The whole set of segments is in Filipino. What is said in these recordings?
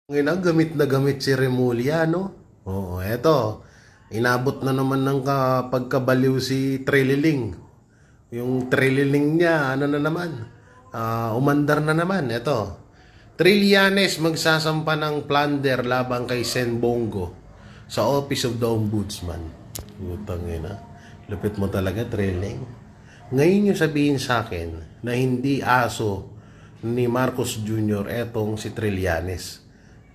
Gamit na gamit si Remulla, no? Oo, eto. Inabot na naman ng pagkabaliw si Trililing. Yung Trililing niya, ano na naman? Umandar na naman. Eto. Trillanes magsasampa ng plunder labang kay Sen Bongo sa Office of the Ombudsman. Utang ina. Lupit mo talaga, Triling. Ngayon yung sabihin sa akin na hindi aso ni Marcos Jr. etong si Trillanes.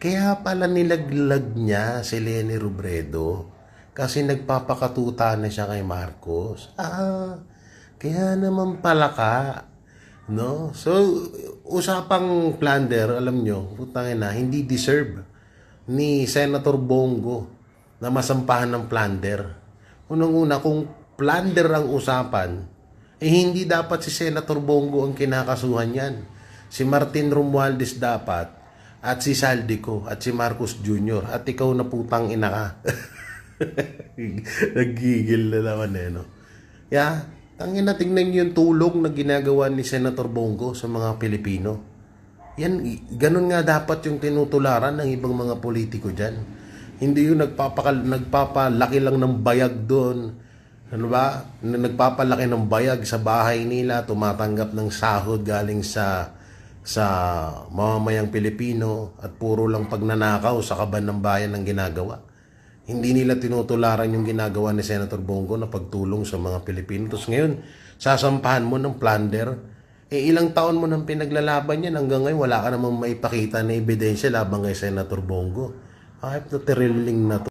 Kaya pala nilaglag niya si Leni Robredo kasi nagpapakatuta na siya kay Marcos. Kaya naman pala ka. No? So, usapang plunder, alam nyo, putangin na, hindi deserve ni Senator Bongo na masampahan ng plunder. Unang-una, kung plunder ang usapan, hindi dapat si Senator Bongo ang kinakasuhan yan. Si Martin Romualdez dapat, at si Saldico, at si Marcos Jr. At ikaw na putang ina ka. Nagigil na naman no? Tangin na, tingnan yung tulong na ginagawa ni Senator Bongo sa mga Pilipino. Yan, ganun nga dapat yung tinutularan ng ibang mga politiko dyan. Hindi yung nagpapalaki lang ng bayag doon. Ano ba? Nagpapalaki ng bayag sa bahay nila, tumatanggap ng sahod galing sa mamamayang Pilipino at puro lang pagnanakaw sa kaban ng bayan ng ginagawa. Hindi nila tinutularan yung ginagawa ni Senator Bongo na pagtulong sa mga Pilipino. Tapos ngayon, sasampahan mo ng plunder. Ilang taon mo nang pinaglalaban yan hanggang ngayon wala ka namang maipakita na ebidensya labang kay Senator Bongo. Kahit na Trililing na to.